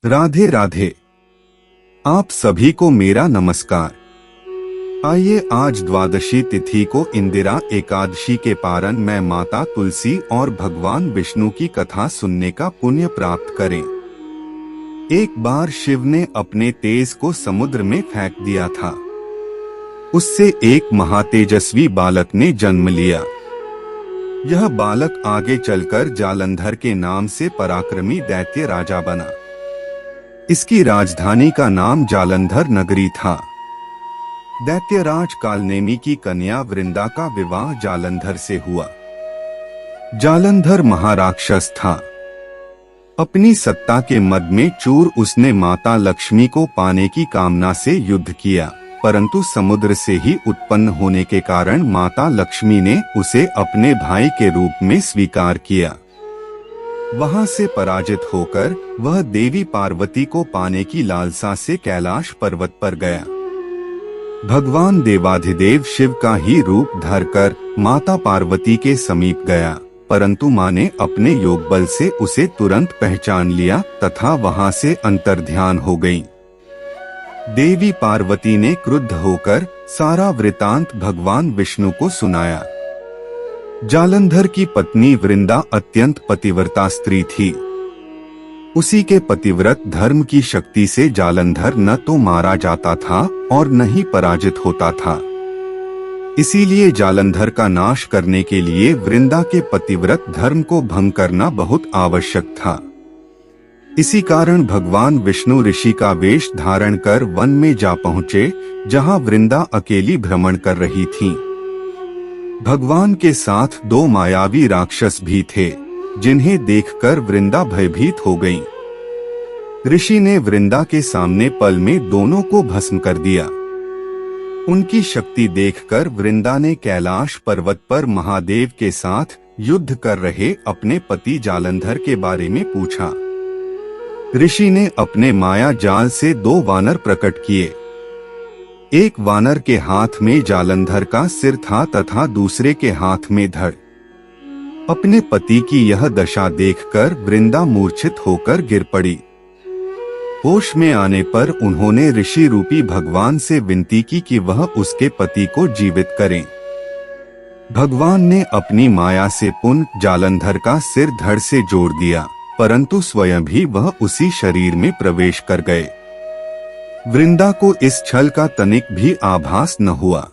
राधे राधे। आप सभी को मेरा नमस्कार। आइए आज द्वादशी तिथि को इंदिरा एकादशी के पारण में माता तुलसी और भगवान विष्णु की कथा सुनने का पुण्य प्राप्त करें। एक बार शिव ने अपने तेज को समुद्र में फेंक दिया था। उससे एक महातेजस्वी बालक ने जन्म लिया। यह बालक आगे चलकर जालंधर के नाम से पराक्रमी दैत्य राजा बना। इसकी राजधानी का नाम जालंधर नगरी था। दैत्यराज कालनेमी की कन्या वृंदा का विवाह जालंधर से हुआ। जालंधर महाराक्षस था। अपनी सत्ता के मद में चूर उसने माता लक्ष्मी को पाने की कामना से युद्ध किया, परंतु समुद्र से ही उत्पन्न होने के कारण माता लक्ष्मी ने उसे अपने भाई के रूप में स्वीकार किया। वहां से पराजित होकर वह देवी पार्वती को पाने की लालसा से कैलाश पर्वत पर गया। भगवान देवाधिदेव शिव का ही रूप धरकर माता पार्वती के समीप गया, परंतु मां ने अपने योग बल से उसे तुरंत पहचान लिया तथा वहां से अंतर्ध्यान हो गईं। देवी पार्वती ने क्रुद्ध होकर सारा वृतांत भगवान विष्णु को सुनाया। जालंधर की पत्नी वृंदा अत्यंत पतिव्रता स्त्री थी। उसी के पतिव्रत धर्म की शक्ति से जालंधर न तो मारा जाता था और न ही पराजित होता था। इसीलिए जालंधर का नाश करने के लिए वृंदा के पतिव्रत धर्म को भंग करना बहुत आवश्यक था। इसी कारण भगवान विष्णु ऋषि का वेश धारण कर वन में जा पहुँचे, जहाँ वृंदा अकेली भ्रमण कर रही थी। भगवान के साथ दो मायावी राक्षस भी थे, जिन्हें देखकर वृंदा भयभीत हो गई। ऋषि ने वृंदा के सामने पल में दोनों को भस्म कर दिया। उनकी शक्ति देखकर वृंदा ने कैलाश पर्वत पर महादेव के साथ युद्ध कर रहे अपने पति जालंधर के बारे में पूछा। ऋषि ने अपने माया जाल से दो वानर प्रकट किए। एक वानर के हाथ में जालंधर का सिर था तथा दूसरे के हाथ में धड़। अपने पति की यह दशा देखकर वृंदा मूर्छित होकर गिर पड़ी। होश में आने पर उन्होंने ऋषि रूपी भगवान से विनती की कि वह उसके पति को जीवित करें। भगवान ने अपनी माया से पुनः जालंधर का सिर धड़ से जोड़ दिया, परंतु स्वयं भी वह उसी शरीर में प्रवेश कर गए। वृंदा को इस छल का तनिक भी आभास न हुआ।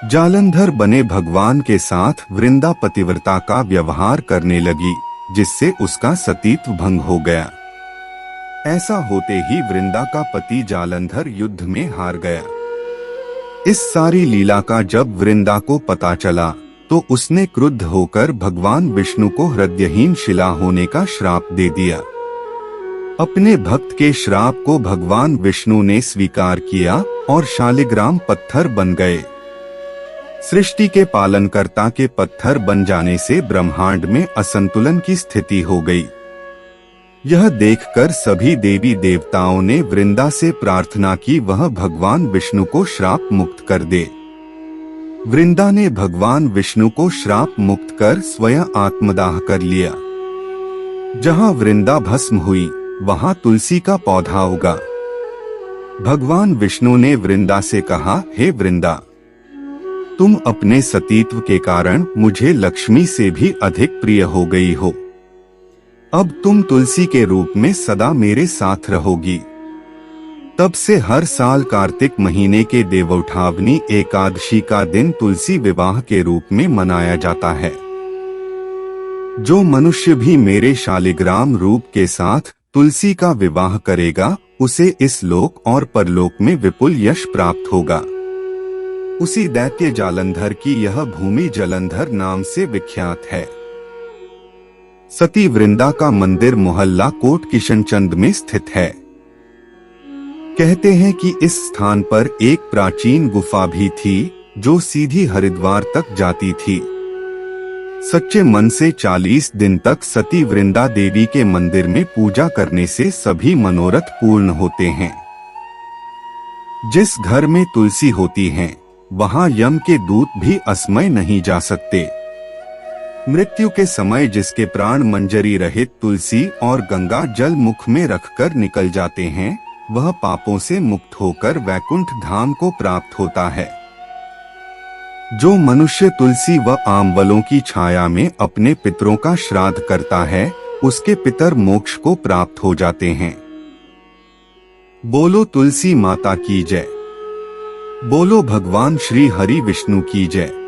जालंधर बने भगवान के साथ वृंदा पतिव्रता का व्यवहार करने लगी, जिससे उसका सतीत्व भंग हो गया। ऐसा होते ही वृंदा का पति जालंधर युद्ध में हार गया। इस सारी लीला का जब वृंदा को पता चला तो उसने क्रुद्ध होकर भगवान विष्णु को हृदयहीन शिला होने का श्राप दे दिया। अपने भक्त के श्राप को भगवान विष्णु ने स्वीकार किया और शालिग्राम पत्थर बन गए। सृष्टि के पालनकर्ता के पत्थर बन जाने से ब्रह्मांड में असंतुलन की स्थिति हो गई। यह देखकर सभी देवी देवताओं ने वृंदा से प्रार्थना की वह भगवान विष्णु को श्राप मुक्त कर दे। वृंदा ने भगवान विष्णु को श्राप मुक्त कर स्वयं आत्मदाह कर लिया। जहाँ वृंदा भस्म हुई वहां तुलसी का पौधा उगा। भगवान विष्णु ने वृंदा से कहा, हे वृंदा, तुम अपने सतीत्व के कारण मुझे लक्ष्मी से भी अधिक प्रिय हो गई हो। अब तुम तुलसी के रूप में सदा मेरे साथ रहोगी। तब से हर साल कार्तिक महीने के देवउठावनी एकादशी का दिन तुलसी विवाह के रूप में मनाया जाता है। जो मनुष्य भी मेरे शालिग्राम रूप के साथ तुलसी का विवाह करेगा, उसे इस लोक और परलोक में विपुल यश प्राप्त होगा। उसी दैत्य जालंधर की यह भूमि जलंधर नाम से विख्यात है। सती वृंदा का मंदिर मोहल्ला कोट किशनचंद में स्थित है। कहते हैं कि इस स्थान पर एक प्राचीन गुफा भी थी जो सीधी हरिद्वार तक जाती थी। सच्चे मन से 40 दिन तक सती वृंदा देवी के मंदिर में पूजा करने से सभी मनोरथ पूर्ण होते हैं। जिस घर में तुलसी होती है, वहां यम के दूत भी असमय नहीं जा सकते। मृत्यु के समय जिसके प्राण मंजरी रहित तुलसी और गंगा जल मुख में रखकर निकल जाते हैं, वह पापों से मुक्त होकर वैकुंठ धाम को प्राप्त होता है। जो मनुष्य तुलसी व आमवलों की छाया में अपने पितरों का श्राद्ध करता है, उसके पितर मोक्ष को प्राप्त हो जाते हैं। बोलो तुलसी माता की जय। बोलो भगवान श्री हरि विष्णु की जय।